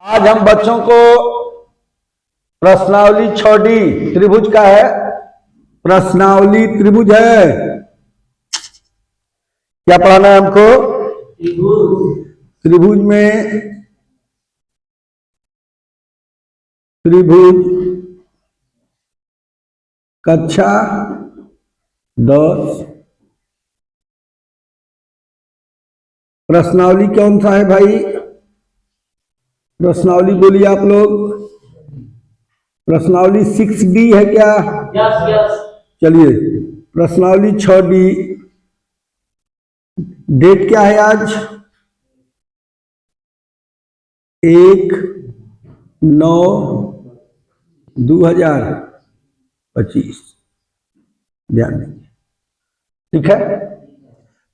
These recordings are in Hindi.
आज हम बच्चों को प्रश्नावली 6D त्रिभुज का है। प्रश्नावली त्रिभुज है, क्या पढ़ाना है हमको? त्रिभुज में त्रिभुज कक्षा 10। प्रश्नावली कौन सा है भाई? प्रश्नावली बोलिए आप लोग। प्रश्नावली 6D है क्या? Yes yes. चलिए प्रश्नावली 6D। डेट क्या है आज? 1/9/2025। ध्यान देंगे, ठीक है।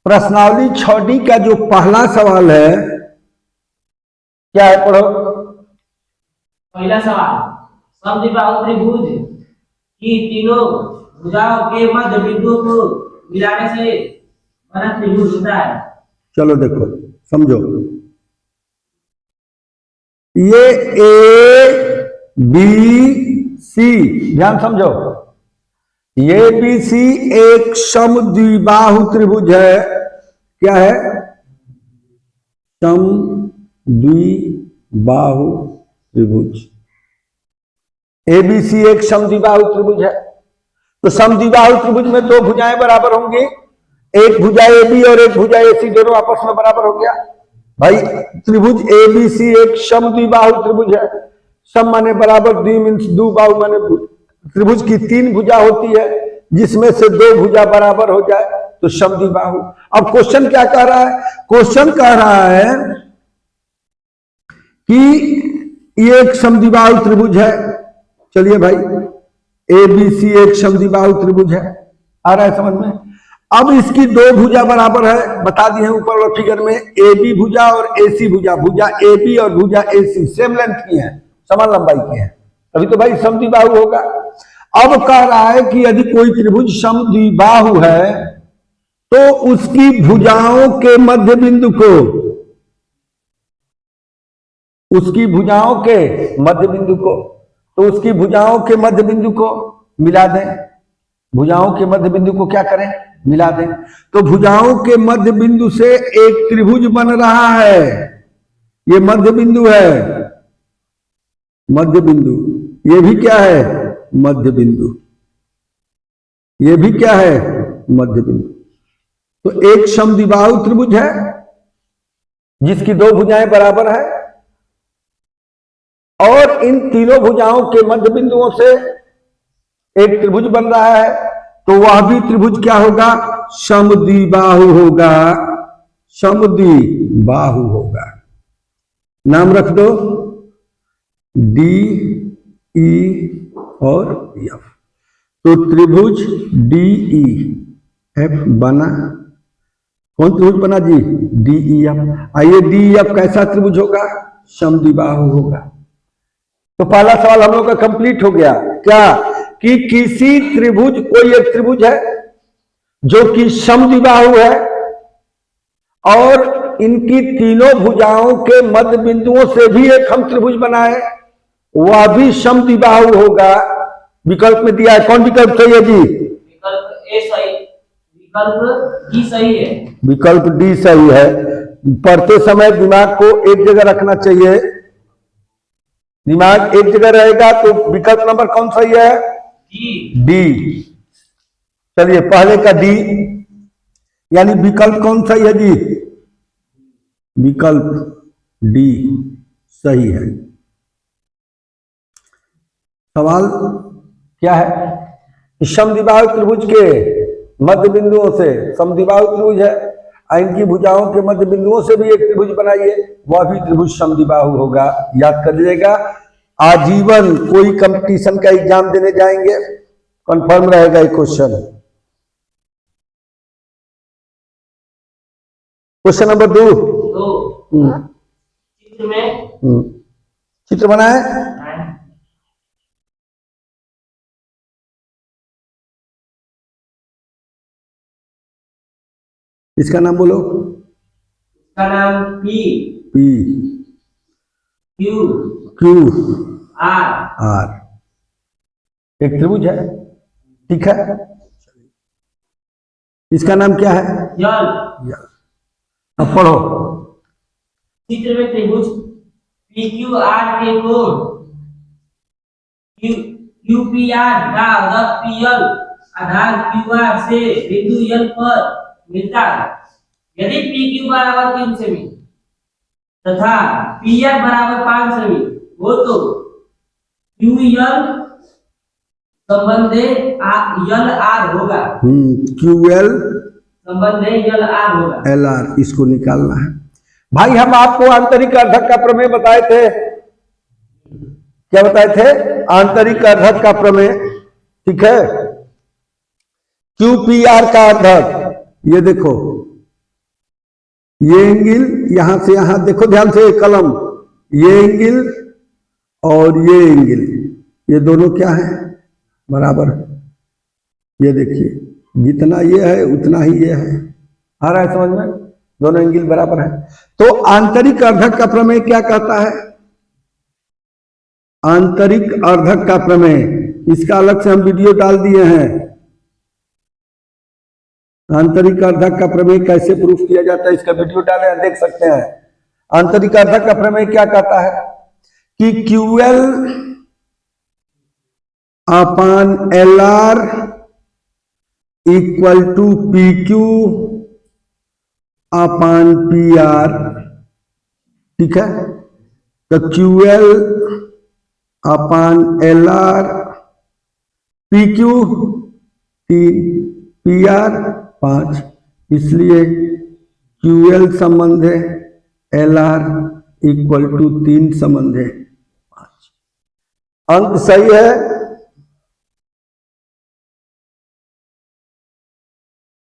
प्रश्नावली 6D का जो पहला सवाल है क्या है? पढ़ो। पहला सवाल, समद्विबाहु त्रिभुज की तीनों भुजाओं के मध्य बिंदु को मिलाने से बना त्रिभुज होता है। चलो देखो समझो, ये ए बी सी, ध्यान समझो, ये बी सी एक समद्विबाहु त्रिभुज है। क्या है? समद्विबाहु त्रिभुज। एबीसी एक समद्विबाहु त्रिभुज है। तो समद्विबाहु त्रिभुज में दो भुजाएं बराबर होंगी, एक भुजा AB और एक भुजा AC, दोनों आपस में बराबर हो गया भाई। त्रिभुज एबीसी एक समद्विबाहु त्रिभुज है। सम माने बराबर, द्वि मीन्स दो, बाहु माने त्रिभुज की तीन भुजा होती है जिसमें से दो भुजा बराबर हो जाए तो समद्विबाहु। अब क्वेश्चन क्या कह रहा है? क्वेश्चन कह रहा है कि ये एक समद्विबाहु त्रिभुज है। चलिए भाई, एबीसी एक समद्विबाहु त्रिभुज है, आ रहा है समझ में? अब इसकी दो भुजा बराबर है, बता दिए ऊपर वाले फिगर में। AB भुजा और AC भुजा, भुजा AB और भुजा AC सेम लेंथ की है, समान लंबाई की है, तभी तो भाई समद्विबाहु होगा। अब कह रहा है कि यदि कोई त्रिभुज समद्विबाहु है तो उसकी भुजाओं के मध्य बिंदु को, उसकी भुजाओं के मध्य बिंदु को, तो उसकी भुजाओं के मध्य बिंदु को मिला दें। भुजाओं के मध्य बिंदु को क्या करें? मिला दें। तो भुजाओं के मध्य बिंदु से एक त्रिभुज बन रहा है। ये मध्य बिंदु है, मध्य बिंदु। ये भी क्या है? मध्य बिंदु। ये भी क्या है? मध्य बिंदु। तो एक समद्विबाहु त्रिभुज है जिसकी दो भुजाएं बराबर है और इन तीनों भुजाओं के मध्य बिंदुओं से एक त्रिभुज बन रहा है, तो वह भी त्रिभुज क्या होगा? समद्विबाहु होगा। समद्विबाहु होगा। नाम रख दो डी ई और एफ। तो त्रिभुज DE F बना। कौन त्रिभुज बना जी? DEF। आइए DEF कैसा त्रिभुज होगा? समद्विबाहु होगा। तो पहला सवाल हम लोग का कंप्लीट हो गया। क्या? कि किसी त्रिभुज, कोई एक त्रिभुज है जो कि समद्विबाहु है और इनकी तीनों भुजाओं के मध्य बिंदुओं से भी एक हम त्रिभुज बनाए, वह भी समद्विबाहु होगा। विकल्प में दिया है, कौन विकल्प सही है जी? विकल्प ए सही, विकल्प डी सही है। विकल्प डी सही है। पढ़ते समय दिमाग को एक जगह रखना चाहिए। दिमाग एक जगह रहेगा तो विकल्प नंबर कौन सही है? डी। चलिए पहले का डी, यानी विकल्प कौन सही है जी? विकल्प डी सही है। सवाल क्या है? समद्विबाहु त्रिभुज के मध्य बिंदुओं से, समद्विबाहु त्रिभुज है, इनकी भुजाओं के मध्य बिंदुओं से भी एक त्रिभुज बनाइए, वह भी त्रिभुज समद्विबाहु होगा। याद कर लीजिएगा, आजीवन कोई कंपटीशन का एग्जाम देने जाएंगे कंफर्म रहेगा ये क्वेश्चन। Question number 2। चित्र में चित्र बनाए। इसका नाम बोलो। इसका नाम P। Q Q R R एक त्रिभुज है, ठीक है। इसका नाम क्या है? यल। अब पढ़ो। चित्र में त्रिभुज पी क्यू आर के कोण क्यू पी आर का आधार पी यल आधार क्यू आर से बिंदु यल पर मिलता है। यदि पी क्यू बराबर 3 सेमी तथा पी आर बराबर 5 सेमी हो तो क्यू यल संबंधे यल आर होगा। क्यू एल संबंधे यल आर होगा। एल आर, इसको निकालना है भाई। हम आपको आंतरिक अर्धक का प्रमेय बताए थे, क्या बताए थे? आंतरिक अर्धक का प्रमेय, ठीक है। क्यू पी आर का अर्धक, ये देखो, ये एंगल यहां से यहां देखो ध्यान से कलम, ये एंगल और ये एंगल, ये दोनों क्या है? बराबर है। ये देखिए, जितना ये है उतना ही ये है। आ रहा है समझ में? दोनों एंगल बराबर है। तो आंतरिक अर्धक का प्रमेय क्या कहता है? आंतरिक अर्धक का प्रमेय, इसका अलग से हम वीडियो डाल दिए हैं। आंतरिक अर्धक का प्रमेय कैसे प्रूफ किया जाता है, इसका वीडियो डाले हैं, देख सकते हैं। आंतरिक अर्धक का प्रमेय क्या कहता है कि QL upon LR equal to PQ upon PR, ठीक है। तो QL upon LR, PQ 3, PR 5, इसलिए QL संबंध है LR इक्वल टू 3 संबंध है 5। अंक सही है।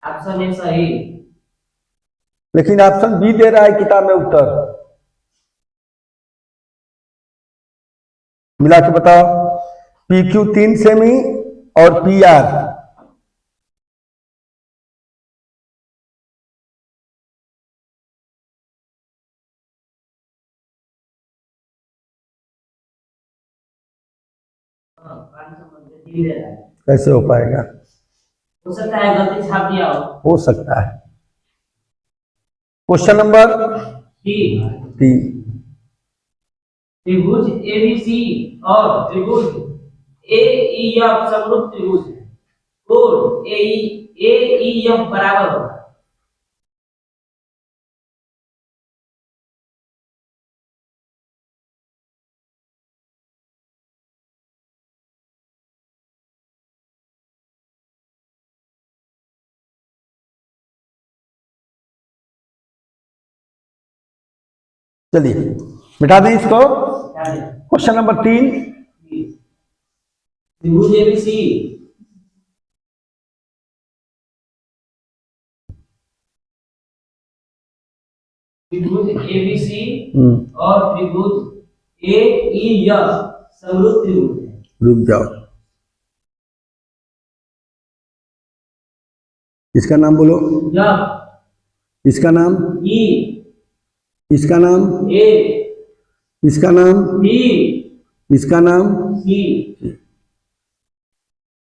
ऑप्शन ए सही। लेकिन ऑप्शन बी दे रहा है किताब में उत्तर। मिला के बताओ। PQ 3 सेमी और PR कैसे हो पाएगा? हो सकता है गलती छाप दिया हो सकता है। Question number 3। त्रिभुज एबीसी और त्रिभुज एईएफ समरूप त्रिभुज है। कोण एईएफ बराबर होगा। चलिए मिटा दें इसको। Question number 3। त्रिभुज एबीसी और त्रिभुज एईएफ समरूप त्रिभुज है। रुक जाओ, इसका नाम बोलो। इसका नाम ई, इसका नाम ए, इसका नाम बी, इसका नाम सी।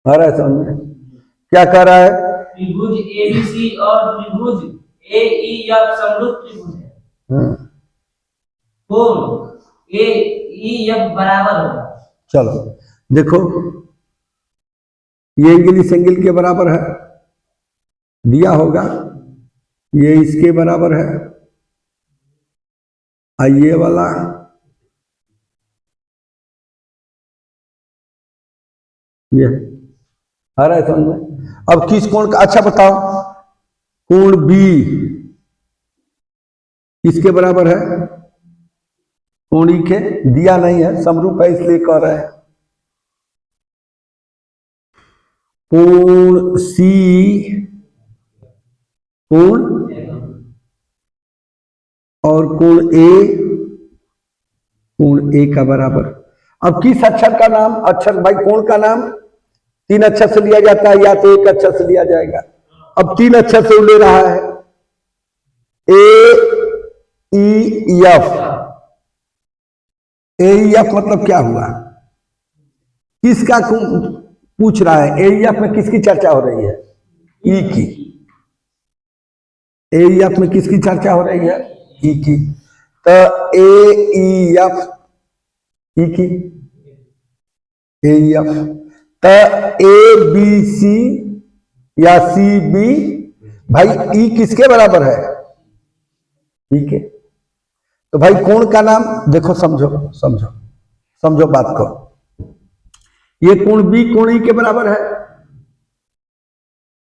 आ रहा है समझ में? क्या कह रहा है? त्रिभुज एबीसी और त्रिभुज एईएफ समरूप त्रिभुज है। कोण एईएफ बराबर होगा। चलो देखो, ये एंगल इस एंगल के बराबर है, दिया होगा। ये इसके बराबर है, ये वाला ये आ रहा है समझ में? अब किस कोण का? अच्छा बताओ, कोण बी किसके बराबर है? कोण ई के। दिया नहीं है, समरूप है इसलिए कह रहे हैं। कोण सी कोण और कोण ए का बराबर। अब किस अक्षर का नाम? अक्षर भाई, कोण का नाम 3 अक्षर से लिया जाता है या तो 1 अक्षर से लिया जाएगा। अब 3 अक्षर से ले रहा है, ए ई एफ। एईएफ मतलब क्या हुआ? किसका पूछ रहा है? एईएफ में किसकी चर्चा हो रही है? ई की। एईएफ में किसकी चर्चा हो रही है? ई की। तो एईएफ ई की, एईएफ। तो ए बी सी या सी बी, भाई ई किसके बराबर है? ई के। तो भाई कोण का नाम देखो, समझो समझो समझो बात को। ये कोण बी कोण ई के बराबर है।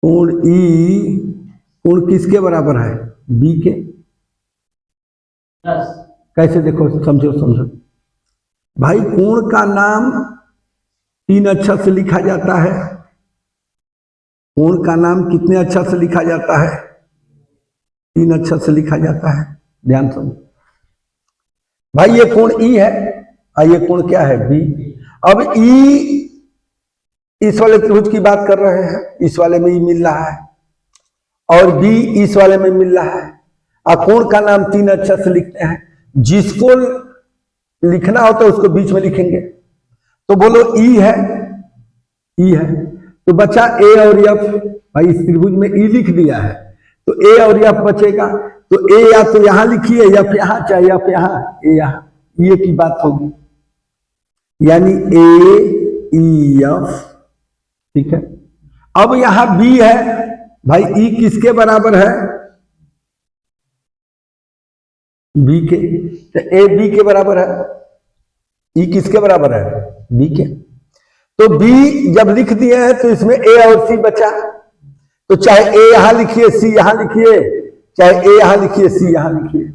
कोण ई कोण किसके बराबर है? बी के। कैसे देखो, समझो समझो भाई। कोण का नाम 3 अक्षर से लिखा जाता है। कोण का नाम कितने अक्षर से लिखा जाता है? 3 अक्षर से लिखा जाता है। ध्यान सुनो भाई, ये कोण ई है और ये कोण क्या है? बी। अब ई इस वाले त्रिभुज की बात कर रहे हैं, इस वाले में ई मिल रहा है, और बी इस वाले में मिल रहा है। और कोण का नाम 3 अक्षर से लिखते हैं। जिसको लिखना होता है उसको बीच में लिखेंगे। तो बोलो ई है, ई है तो बचा ए और एफ। भाई इस त्रिभुज में ई लिख दिया है तो ए और एफ बचेगा। तो ए या तो यहां लिखिए, एफ यहां, चाहे एफ यहां, ए यहां, ये की बात होगी। यानी ए ई एफ, ठीक है। अब यहां बी है, भाई ई किसके बराबर है? बी के। तो ए बी के बराबर है। ई किसके बराबर है? बी के। तो बी जब लिख दिए हैं तो इसमें ए और सी बचा। तो चाहे ए यहां लिखिए, सी यहां लिखिए, चाहे ए यहां लिखिए, सी यहां लिखिए।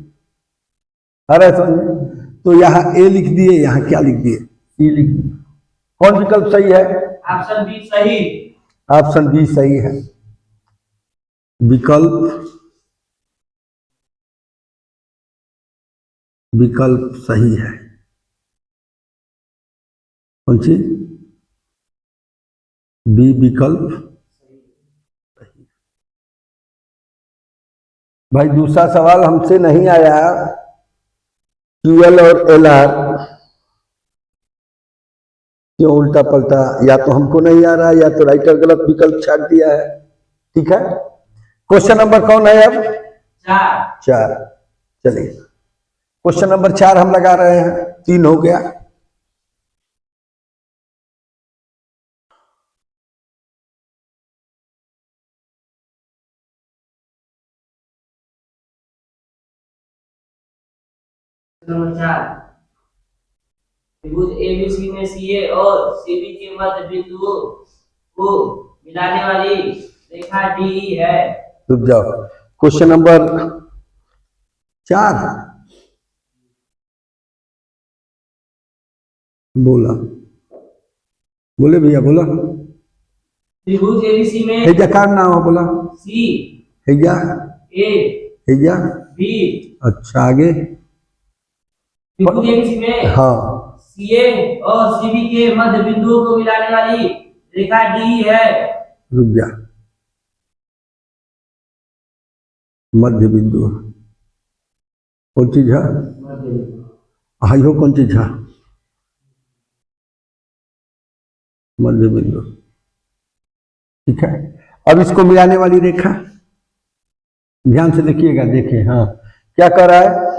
अरे समझे? तो यहां ए लिख दिए, यहां क्या लिख दिए? सी लिख दिए। कौन विकल्प सही है? ऑप्शन बी सही। ऑप्शन बी सही है। विकल्प सही है। कौन सी? बी विकल्प सही। भाई दूसरा सवाल हमसे नहीं आया, क्यूएल और एलआर क्यों उल्टा पलटा? या तो हमको नहीं आ रहा है, या तो राइटर गलत विकल्प छाट दिया है। ठीक है, क्वेश्चन नंबर कौन है अब? 4। चलिए क्वेश्चन नंबर 4 हम लगा रहे हैं। 3 हो गया। नंबर 4, त्रिभुज एबीसी में सीए और सीबी के मध्य बिंदु को मिलाने वाली रेखा डी है। रुक जाओ, क्वेश्चन नंबर 4 बोला, बोले भैया बोला। त्रिभुज एबीसी में हैजा का नाम है? बोला सी, हैजा, ए, हैजा, बी। अच्छा आगे। त्रिभुज एबीसी में हाँ, सीए और सीबी के मध्य बिंदुओं को मिलाने वाली रेखा डी है। रुक जा, मध्य बिंदु कौन चीज है? हाई हो कौन चीज है? मध्य बिंदु। ठीक है, अब इसको मिलाने वाली रेखा ध्यान से देखिएगा। देखिए हाँ क्या कर रहा है?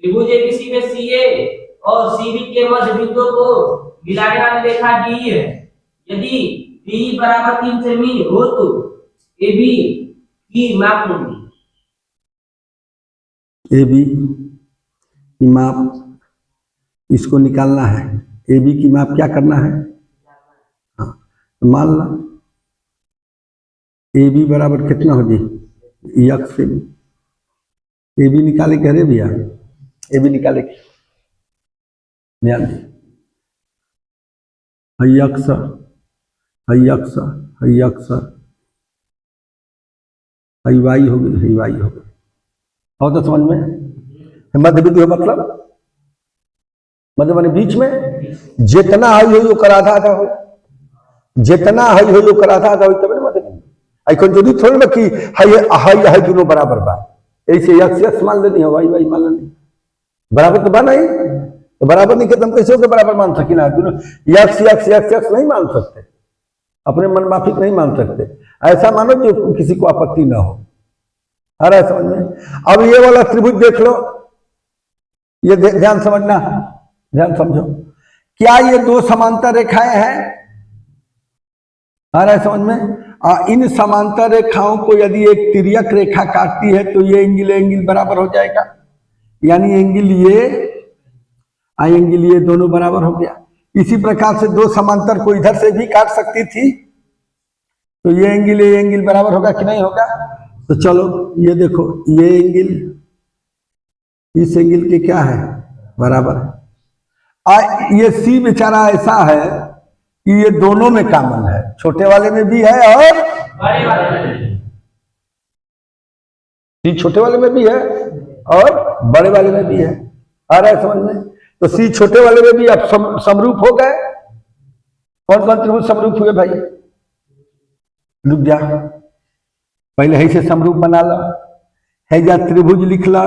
त्रिभुज एबीसी में सीए और सीबी के मध्य बिंदुओं को मिलाने वाली रेखा डी है। यदि बी बराबर 3 सेमी हो तो एबी की माप होगी। एबी की माप इसको निकालना है। एबी की माप क्या करना है? हाँ, तो मान ला एबी बराबर कितना हो जी? यक्स से एबी निकाले कह रहे भैया, एबी निकाले ध्यान दे। यक्स यक्स यक्स वाई हो गई, वाई हो गई। और तो समझ में मध्य बिंदु है मतलब मध्य माने बीच में। जितना हाई हो कर आधा आधा हो, जितना हाई हो कर आधा आधा हो, तब मध्य बिंदु। आई कौन जरूरी थोड़ी ना कि हाई हाई हाई दोनों बराबर बा। ऐसे यक्स यक्स मान लेनी है, वाई वाई मान लेनी, बराबर तो बना ही। तो बराबर नहीं खत्म कैसे होकर बराबर मान सके ना दोनों, यक्स यक्स यक्स यक्स नहीं मान सकते, अपने मन माफिक नहीं मान सकते। ऐसा मानो जो किसी को आपत्ति ना हो। आ रहा है समझ में? अब ये वाला त्रिभुज देख लो, ये ध्यान समझना, ध्यान समझो। क्या ये दो समांतर रेखाएं हैं? आ रहा है समझ में? इन समांतर रेखाओं को यदि एक तिर्यक रेखा काटती है तो ये एंगल बराबर हो जाएगा, यानी एंगल ये एंगल ये दोनों बराबर हो गया। इसी प्रकार से दो समांतर को इधर से भी काट सकती थी, तो ये एंगल बराबर होगा कि नहीं होगा? तो चलो ये देखो, ये एंगल इस एंगल के क्या है? बराबर है। ये सी बेचारा ऐसा है कि ये दोनों में कॉमन है, छोटे वाले में भी है और बड़े वाले में। सी छोटे वाले में भी है और बड़े वाले में भी है। आ रहा है समझ में? तो सी छोटे वाले में भी अब समरूप हो गए। कौन कौन त्रिभुज समरूप हुए भाई? रुक जा, पहले है से समरूप बना ला। है या त्रिभुज लिखला,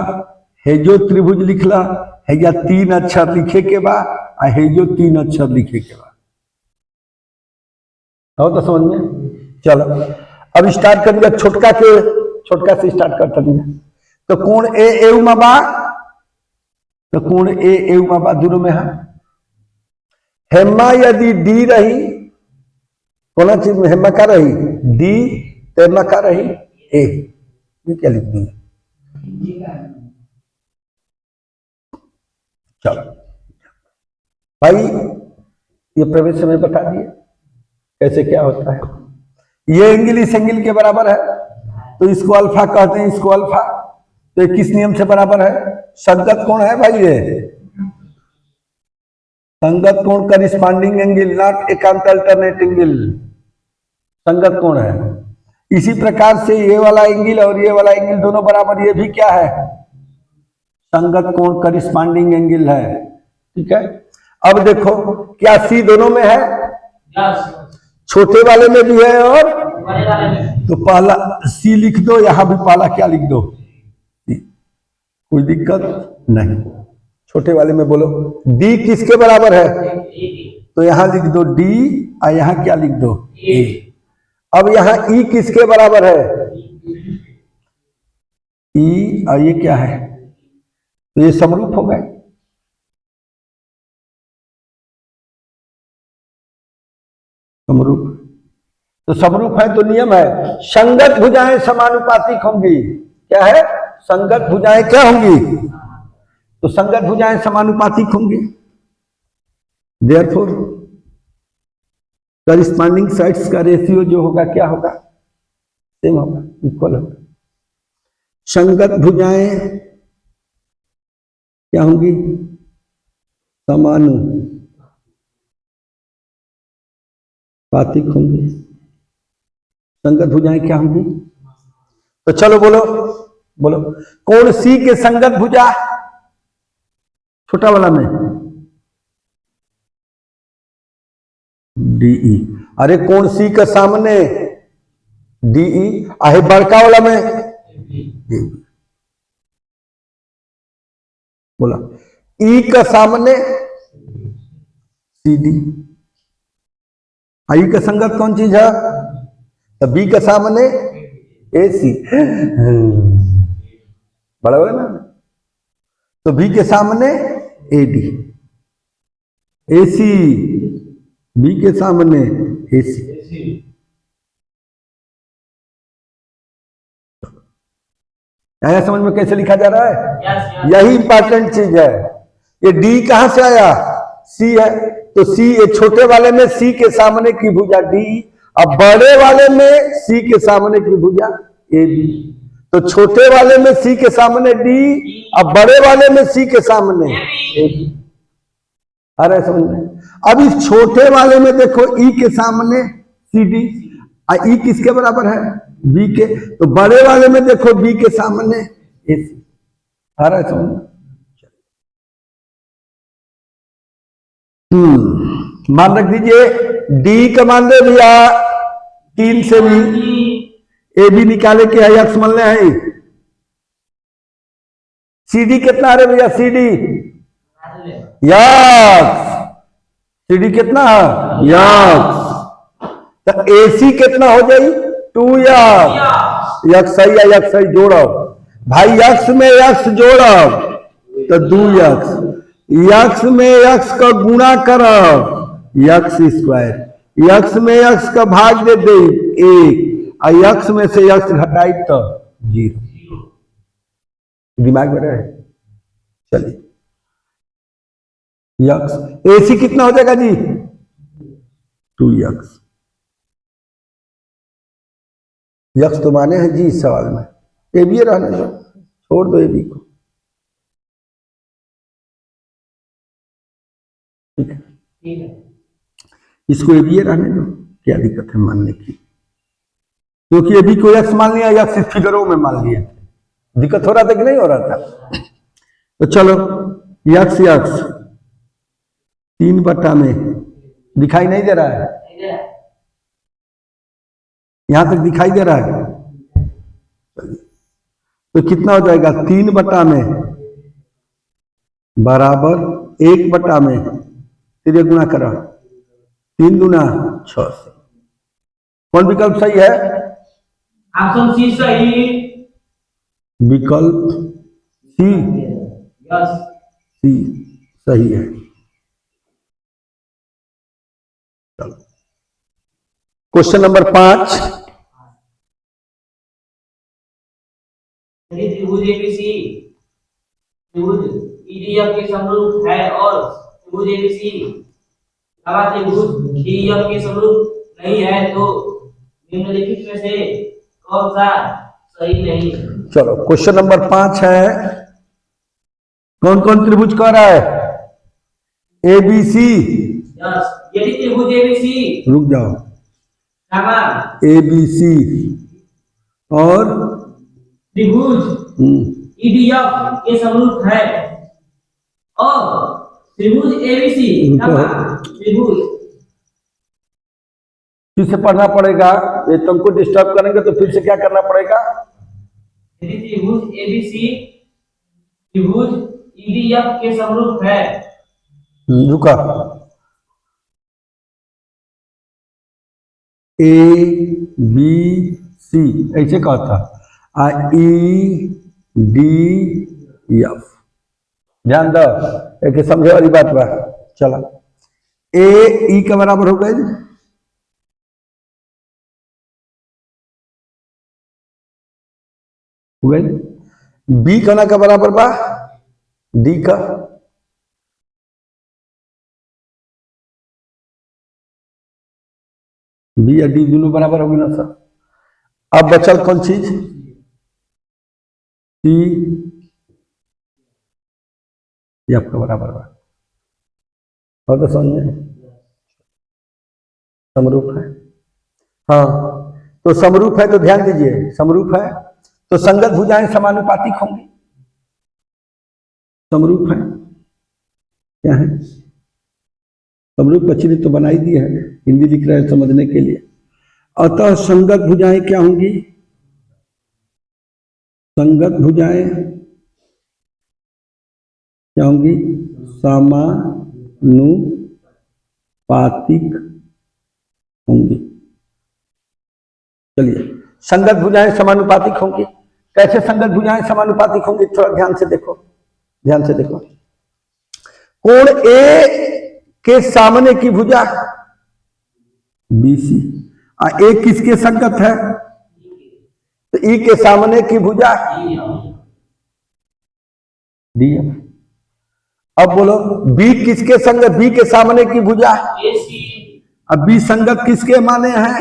है जो त्रिभुज लिखला, है या 3 अक्षर लिखे के बाद, है जो 3 अक्षर लिखे के बाद। हो तो समझ में? चलो अब स्टार्ट कर दिया, छोटका से स्टार्ट करता दिया। तो कोण ए एवं बा, तो कोण ए एवं बा दोनों में है। हेमा यदि डी रही, कौन चीज में हेमा का रही? डी, तेमा का रही ए। ये क्या लिख दी? चलो भाई, ये प्रवेश समय बता दिए कैसे क्या होता है। ये एंगल इस एंगल के बराबर है, तो इसको अल्फा कहते हैं, इसको अल्फा। तो किस नियम से बराबर है? संगत कोण है भाई, ये संगत कोण करिस्पॉन्डिंग एंगल, नॉट एकांत अल्टरनेट एंगल, संगत कोण है। इसी प्रकार से ये वाला एंगल और ये वाला एंगल दोनों बराबर, ये भी क्या है? संगत कोण करिस्पॉन्डिंग एंगल है। ठीक है, अब देखो क्या सी दोनों में है? छोटे वाले में भी है और बड़े वाले में। तो पहला सी लिख दो, यहां भी पहला क्या लिख दो? कोई दिक्कत नहीं। छोटे वाले में बोलो डी किसके बराबर है? तो यहां लिख दो डी, और यहां क्या लिख दो? ए। अब यहां ई किसके बराबर है? ई, और ये क्या है? तो ये समरूप हो गए। समरूप, तो समरूप है तो नियम है संगत भुजाएं समानुपातिक होंगी। क्या है? संगत भुजाएं क्या होंगी? तो संगत भुजाएं समानुपातिक होंगी। देयरफॉर करिस्पॉन्डिंग साइड्स का रेशियो जो होगा क्या होगा? सेम होगा, इक्वल होगा। संगत भुजाएं क्या होंगी? समानुपातिक होंगी। संगत भुजाएं क्या होंगी? तो चलो बोलो बोलो, कोण सी के संगत भुजा, छोटा वाला में डीई। अरे कोण सी का सामने डीई, आहे बड़का वाला में डीई। बोला ई का सामने सीडी। आई का संगत कौन चीज है? तो बी का सामने एसी, बड़ा बड़ा ना। तो बी के सामने एडी, एसी, बी के सामने एसी। आया समझ में कैसे लिखा जा रहा है? यही इंपॉर्टेंट चीज है। ये डी कहां से आया? सी है, तो सी ये छोटे वाले में सी के सामने की भुजा डी, अब बड़े वाले में सी के सामने की भुजा ए बी। तो छोटे वाले में सी के सामने डी, अब बड़े वाले में सी के सामने ए बी। आ रहा है समझ में? अब इस छोटे वाले में देखो ई के सामने सी डी, और ई किसके बराबर है? बी के। तो बड़े वाले में देखो बी के सामने ए सी। आ रहा है समझ में? मान रख दीजिए, डी का मान दे भैया 3 से भी, ए बी निकाले के है, यक्स मान है। सी डी कितना है भैया? C D x. CD कितना है? यक्स। तो AC कितना हो जाई? 2 यक्स सही है, यक्स सही जोड़ो भाई, यक्स में यक्स जोड़ो तो 2 यक्स, यक्स में यक्स का गुणा करब यक्स स्क्वायर, यक्स में यक्स का भाग दे दे 1 और यक्स में से यक्स घटाई तो 0। दिमाग में रहे। चलिए यक्स AC कितना हो जाएगा जी? 2 यक्स। यक्स तो माने हैं जी इस सवाल में, ए बी रहने दो, छोड़ दो ए बी को, ठीक है, इसको ए बी रहने दो, क्या दिक्कत है मानने की, क्योंकि ए बी को यक्स मान लिया, यक्स इस फिगरों में मान लिया, दिक्कत हो रहा था कि नहीं हो रहा था? तो चलो यक्स यक्स 3 में दिखाई नहीं दे रहा है, यहां तक दिखाई दे रहा है, तो कितना हो जाएगा? 3 में बराबर 1 में, फिर गुणा करो 3 दूना 6 से। कौन विकल्प सही है? ऑप्शन सी सही। विकल्प सी, यस सी सही है। चलो क्वेश्चन नंबर 5। त्रिभुज एबीसी त्रिभुज ईडीएफ के समरूप है और त्रिभुज एबीसी त्रिभुज डीएफ के समरूप नहीं है, तो निम्नलिखित में से कौन सा सही नहीं? चलो क्वेश्चन नंबर 5 है, कौन कौन त्रिभुज कह रहा है? एबीसी। यस, यदि त्रिभुज एबीसी, रुक जाओ, एबीसी और त्रिभुज ईडीएफ के समरूप है और त्रिभुज एबीसी त्रिभुज, फिर से पढ़ना पड़ेगा, ये तुमको डिस्टर्ब करेंगे तो फिर से क्या करना पड़ेगा? यदि त्रिभुज एबीसी त्रिभुज ईडीएफ के समरूप है, रुका, ए बी सी ऐसे कहता, ई डी एफ, ध्यान दो, एक समझे वाली बात बा। चला ए ई के बराबर हो गए, हो गए, बी कना का बराबर बा डी का, बी या डी दोनों बराबर होगी ना सर। अब बचल कौन चीज? सी ये आपका बराबर बा, और तो समझ में समरूप है। हाँ तो समरूप है तो ध्यान दीजिए, समरूप है तो संगत भुजाएं समानुपातिक होंगी, समरूप है क्या है? समरूप का चिन्ह तो बना ही दिया है, हिंदी लिख रहे हैं समझने के लिए। अतः संगत भुजाएं क्या होंगी? संगत भुजाएं क्या होंगी? समानुपातिक होंगी। चलिए संगत भुजाएं समानुपातिक होंगी, कैसे संगत भुजाएं समानुपातिक होंगी? थोड़ा ध्यान से देखो, ध्यान से देखो, कोण ए के सामने की भुजा BC, ए किसके संगत है? तो ई के सामने की भुजा DF। अब बोलो बी किसके संगत? बी के सामने की भुजा AC। अब बी संगत किसके माने हैं?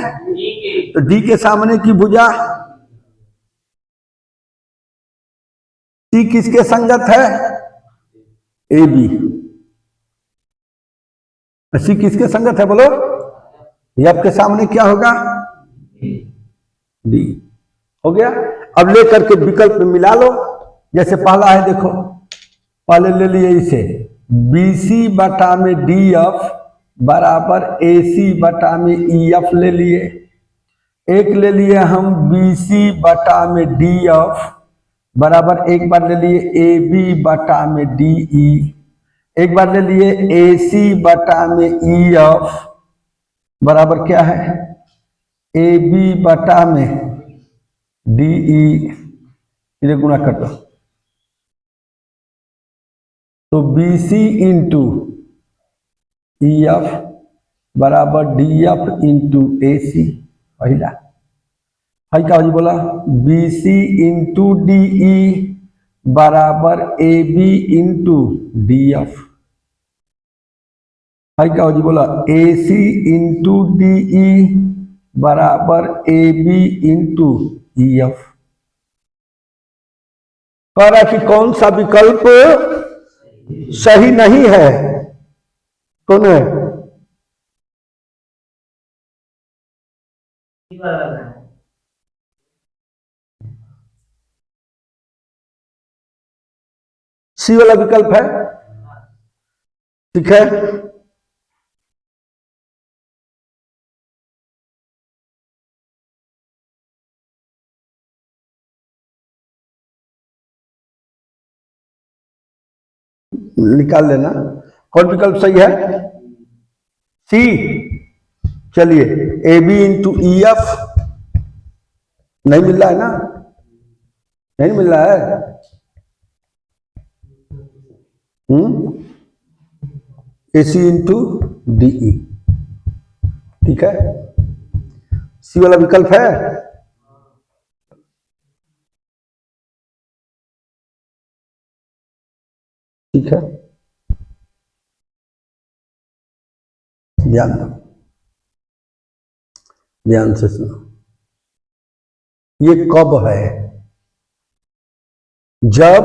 तो डी के सामने की भुजा सी किसके संगत है? AB। सी किसके संगत है बोलो? एफ के सामने क्या होगा? डी। हो गया। अब लेकर के विकल्प में मिला लो, जैसे पहला है देखो, पहले ले लिए इसे BC बटा में DF बराबर AC बटा में EF ले लिए, एक ले लिए हम BC बटा में DF बराबर एक बार ले लिए AB बटा में DE, एक बार ले लिए AC बटा में EF बराबर क्या है, AB बटा में DE, इन्हें गुणा कर दो तो BC इंटू EF बराबर DF इंटू AC। पहला भाई क्या जी बोला, BC इंटू DE बराबर AB इंटू DF। भाई क्या जी बोला, AC इंटू DE बराबर AB इंटू EF। कह रहा कि कौन सा विकल्प सही नहीं है, कौन है, सी वाला विकल्प है। ठीक है, निकाल लेना कौन विकल्प सही है, सी। चलिए AB इंटू EF नहीं मिल रहा है ना, नहीं मिल रहा है। AC इंटू DE, ठीक है, सी वाला विकल्प है। ठीक है, ध्यान दो, ध्यान से सुनो, ये कब है, जब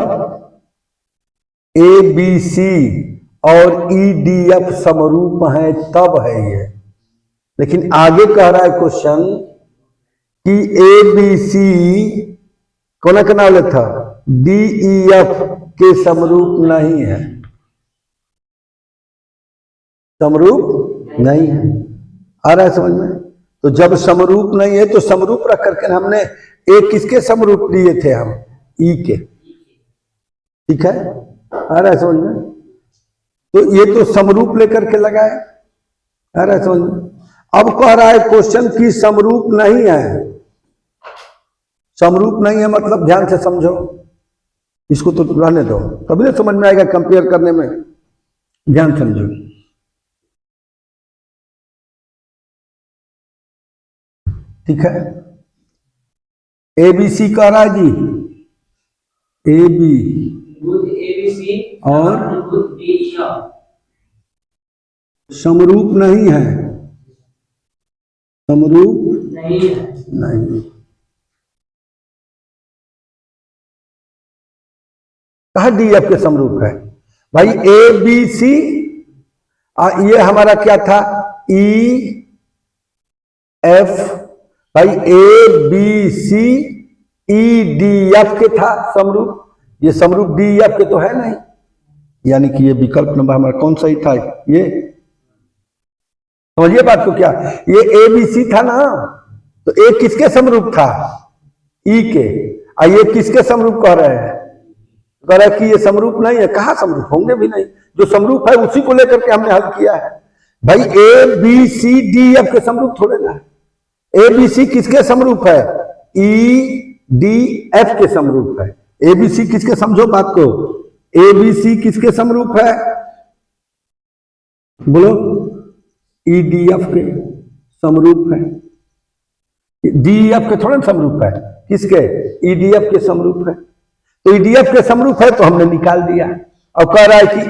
ABC और EDF समरूप है तब है ये। लेकिन आगे कह रहा है क्वेश्चन कि ABC कौन का नाम लेता, DEF के समरूप नहीं है, समरूप नहीं है। आ रहा है समझ में। तो जब समरूप नहीं है तो समरूप रख करके हमने एक किसके समरूप लिए थे, हम ई के। ठीक है, आ रहा है समझ में। तो ये तो समरूप लेकर के लगाए, आ रहा है समझ में। अब कह रहा है क्वेश्चन की समरूप नहीं है, समरूप नहीं है मतलब ध्यान से समझो, इसको तो रहने दो तभी ना समझ में आएगा, कंपेयर करने में ध्यान समझो। ठीक है, ABC कह रहा है जी, ABC और समरूप नहीं है, समरूप नहीं। कहा DF के समरूप है भाई, ABC ये हमारा क्या था, EF भाई, ABC EDF के था समरूप, ये समरूप DEF के तो है नहीं, यानी कि ये विकल्प नंबर हमारा कौन सही था, ये समझिए बात को। क्या ये ABC था ना, तो A किसके समरूप था, E के, और ये किसके समरूप कह रहे हैं, कह रहा है कि ये समरूप नहीं है। कहा समरूप होंगे भी नहीं, जो समरूप है उसी को लेकर के हमने हल किया है भाई। ABCDF के समरूप थोड़े ना, ABC किसके समरूप है, EDF के समरूप है। ABC किसके, समझो बात को, ABC किसके समरूप है, बोलो, EDF के समरूप है। DEF के थोड़े समरूप है, किसके, EDF के समरूप है। तो EDF के समरूप है तो हमने निकाल दिया। और कह रहा है कि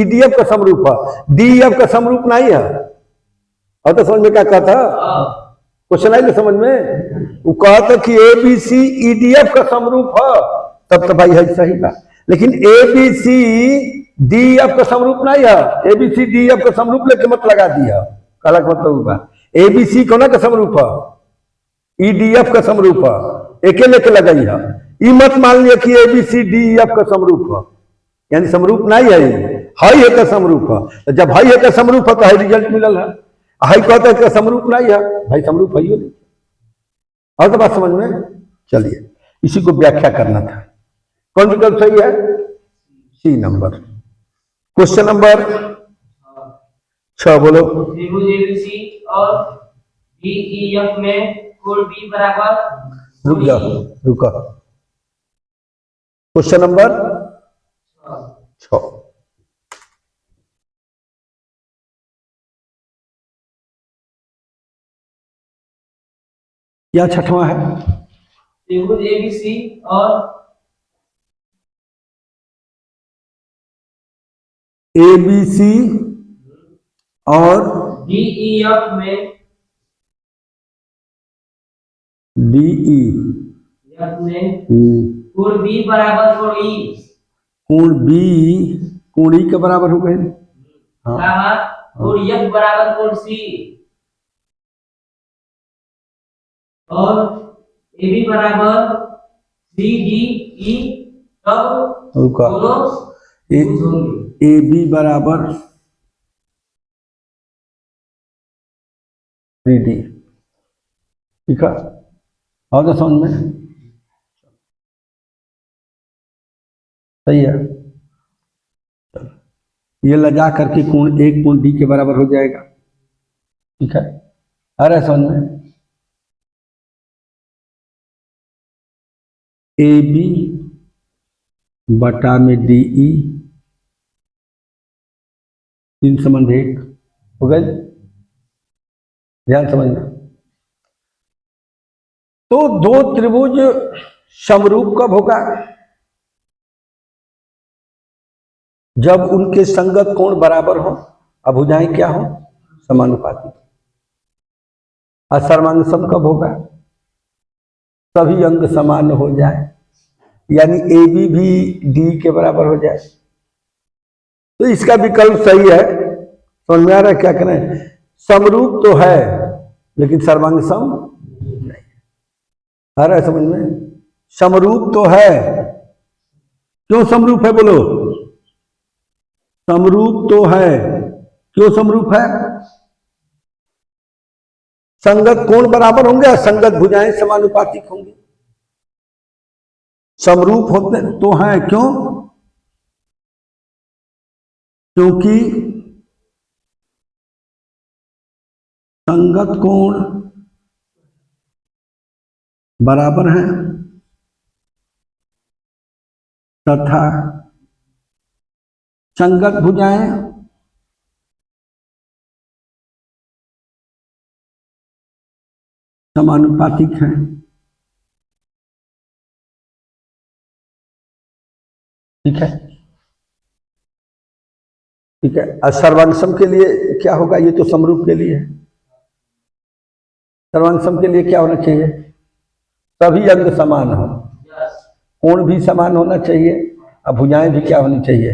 EDF का समरूप है, DEF का समरूप नहीं है। और तो समझ में क्या कहता, क्वेश्चन आई ना समझ में। वो कहता कि ABC EDF का समरूप है, तब तो भाई है सही बात। लेकिन ABC DEF का समरूप नहीं है, ABC DEF का समरूप लेके मत लगा दिया, काला मतलब होगा। ABC कौन का समरूप है, EDF का समरूप है, एके लेके लगाई है। ये मत मान लिया कि ABCDEF का समरूप है, यानी समरूप नहीं है, हाई है का समरूप है। जब हाई है का समरूप है तो हाई रिजल्ट मिलल है। हाई कहता है कि समरूप नहीं है, भाई समरूप है ही नहीं। और तो बात समझ में। चलिए इसी को व्याख्या करना था, कौन विकल्प सही है, सी नंबर। क्वेश्चन नंबर 6 बोलो। त्रिभुज एबीसी और डीईएफ में कोण बी बराबर रुक जाओ, रुको। Question number 6। क्या छठवां है? त्रिभुज एबीसी और एबीसी और डीईएफ में डीई कोण बी बराबर कोण ई। कोण बी कोण ई के बराबर हो गए। हाँ, कोण एफ बराबर कोण सी और एबी बराबर सी डी ई। तब रुका। दोनों त्रिभुज होंगे। ए बी बराबर 3D। ठीक है, और तो समझ में सही है। ये लजा करके कोण एक कोण डी के बराबर हो जाएगा। ठीक है, आ रहा है समझ में। ए बी बटा में डीई 3 संबंध 1 हो गए। ध्यान समझना। तो दो त्रिभुज समरूप कब होगा? जब उनके संगत कोण बराबर हो, अभुजाएं क्या हो? समानुपाती। असर्वांगसम कब होगा? सभी अंग समान हो जाए, यानी ए बी भी डी के बराबर हो जाए। तो इसका विकल्प सही है। समझ में आ रहा है क्या करें? समरूप तो है लेकिन सर्वांगसम नहीं। आ रहा है समझ में? समरूप तो है। क्यों समरूप है बोलो? समरूप तो है। क्यों समरूप है? संगत कोण बराबर होंगे, संगत भुजाएं समानुपातिक होंगी। समरूप होते तो हैं। क्यों? क्योंकि संगत कोण बराबर हैं तथा संगत भुजाएं समानुपातिक हैं। ठीक है, ठीक है। और सर्वांगसम के लिए क्या होगा? ये तो समरूप के लिए है। सर्वांगसम के लिए क्या होना चाहिए? सभी अंग समान हो, कोण भी समान होना चाहिए और भुजाएं भी क्या होनी चाहिए।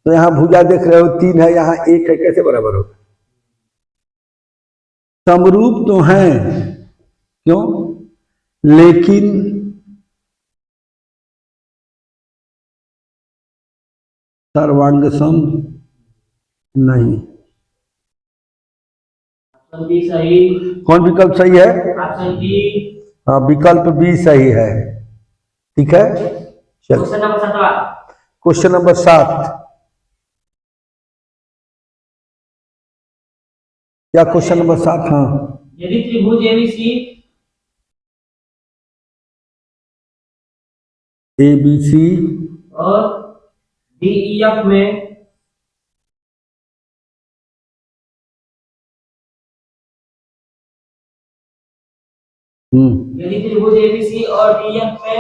तो यहां भुजा देख रहे हो 3 है, यहां 1 है, कैसे बराबर होगा? समरूप तो हैं। क्यों? लेकिन सर्वांगसम नहीं। सही। कौन विकल्प सही है? Option D. हाँ, विकल्प बी सही है। ठीक है, चल। Question number 7। Question number 7। क्या क्वेश्चन नंबर 7? हाँ। यदि त्रिभुज एबीसी एबीसी और डीईएफ में यदि त्रिभुज एबीसी और डीएफ में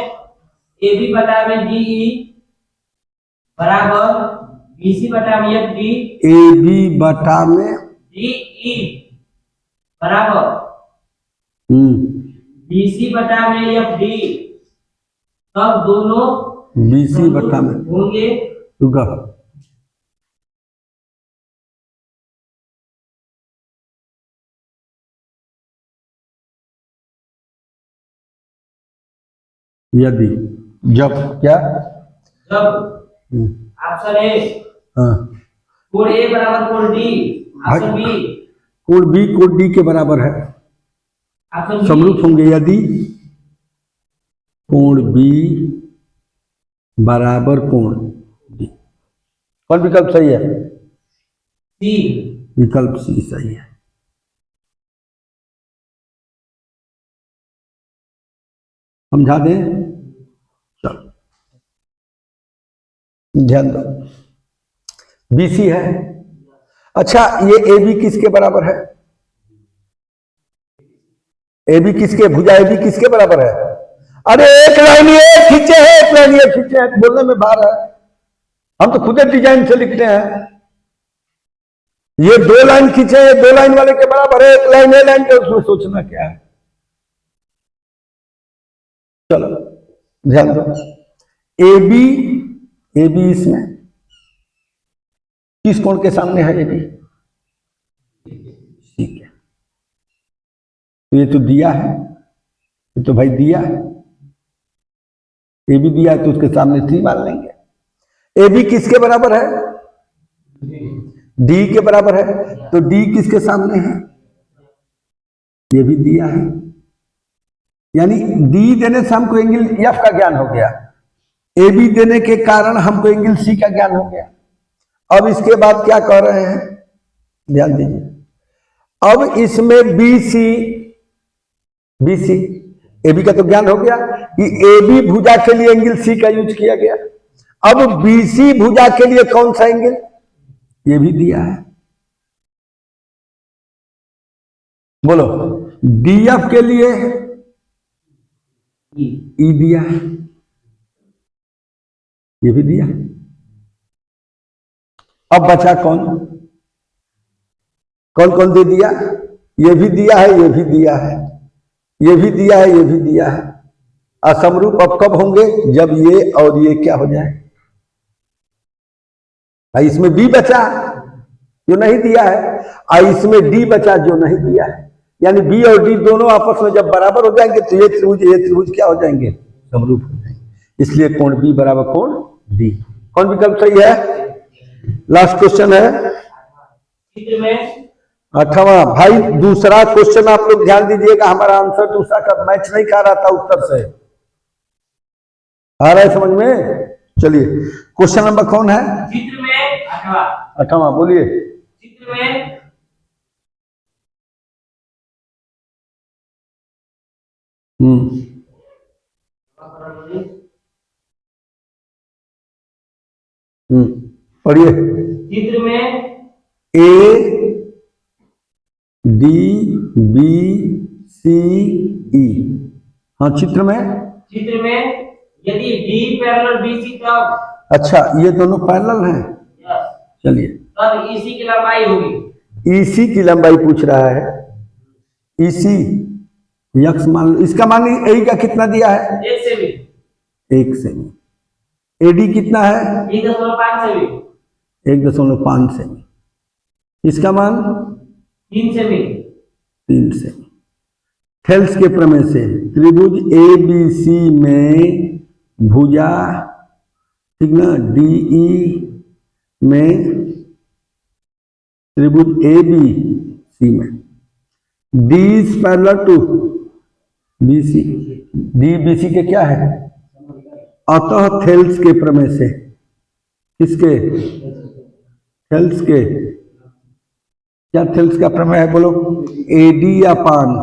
एबी बटा में डीई बराबर बीसी बटा में एफ डी। एबी बटा में डीई बराबर बीसी बटा में एफ डी। तब दोनों बीसी बटा में होंगे। रुका। यदि जब क्या? जब ऑप्शन ए हाँ, कोण ए बराबर कोण डी। ऑप्शन बी कोण बी कोण डी के बराबर है, ऑप्शन बी समरूप होंगे। यदि कोण बी बराबर कोण डी। कौन विकल्प सही है? सी। विकल्प सी सही है। समझा दें? चलो ध्यान दो, बीसी है। अच्छा, ये ए बी किसके बराबर है? ए बी किसके, भुजा ए बी किसके बराबर है? अरे एक लाइन ये खींचे है, एक लाइन ये खींचे है, बोलने में बाहर है। हम तो खुद डिजाइन से लिखते हैं। ये 2 लाइन खींचे हैं, 2 लाइन वाले के बराबर है, एक लाइन ए लाइन के, उसमें सोचना क्या है? चलो ध्यान दो, ए बी इसमें किस कोण के सामने है? ए बी, ठीक है। तो ये तो दिया है, ये तो भाई दिया है, ए बी दिया है, तो उसके सामने 3 मान लेंगे। ए बी किसके बराबर है? डी के बराबर है, तो डी किसके सामने है? ये भी दिया है, यानी डी देने से हमको एंगल एफ का ज्ञान हो गया, ए बी देने के कारण हमको एंगल सी का ज्ञान हो गया। अब इसके बाद क्या कह रहे हैं, ध्यान दीजिए। अब इसमें बीसी ए बी का तो ज्ञान हो गया कि ए बी भुजा के लिए एंगल सी का यूज किया गया। अब बीसी भुजा के लिए कौन सा एंगल? ये भी दिया है। बोलो, डीएफ के लिए ई दिया है, ये भी दिया। अब बचा कौन कौन दे दिया? ये भी दिया है, ये भी दिया है, ये भी दिया है, ये भी दिया है। असमरूप अब कब होंगे? जब ये और ये क्या हो जाए। इसमें बी बचा जो नहीं दिया है, और इसमें डी बचा जो नहीं दिया है, यानी बी और डी दोनों आपस में जब बराबर हो जाएंगे तो ये त्रिभुज क्या हो जाएंगे? समरूप हो जाएंगे। इसलिए कोण बी बराबर कोण डी। कौन विकल्प सही है? लास्ट क्वेश्चन है चित्र में 8वां। भाई दूसरा क्वेश्चन आप लोग ध्यान दीजिएगा, हमारा आंसर दूसरा का मैच नहीं कर रहा था उत्तर से, आ रहा है समझ में? चलिए क्वेश्चन नंबर कौन है? चित्र में 8वां बोलिए। चित्र में पढ़िए। चित्र में ए डी बी सी ई। हाँ, चित्र में यदि डी पैरेलल बीसी तब। अच्छा, ये दोनों पैरेलल हैं। चलिए, तब ईसी की लंबाई होगी। ईसी की लंबाई पूछ रहा है। ईसी यक्स मान लो, इसका मान ली ए का कितना दिया है? 1 सेमी। 1 सेमी। एडी कितना है? 1.5 सेमी। 1.5 सेमी। इसका मान 3 सेमी। 3 सेमी। थेल्स के प्रमेय से त्रिभुज ए बी सी में भुजा, ठीक ना, डीई में त्रिभुज ए बी सी में D is parallel to B C, D B C के क्या है? अतः थेल्स के प्रमेय से, किसके? थेल्स के। क्या थेल्स का प्रमेय है? बोलो। एडी अपान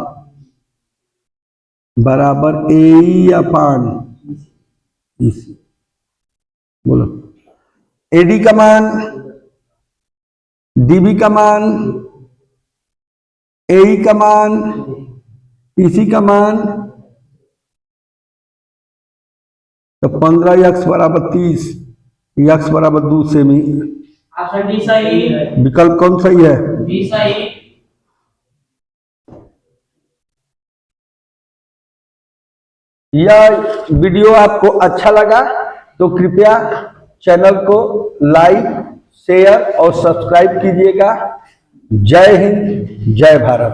बराबर ए अपान ईसी। बोलो, एडी का मान, डीबी का मान, एई का मान, ईसी का मान, तो 15 यक्स बराबर 30, यक्स बराबर 2 सेमी। ऑप्शन डी सही। विकल्प कौन सही है? डी सही। यह वीडियो आपको अच्छा लगा तो कृपया चैनल को लाइक, शेयर और सब्सक्राइब कीजिएगा। जय हिंद, जय भारत।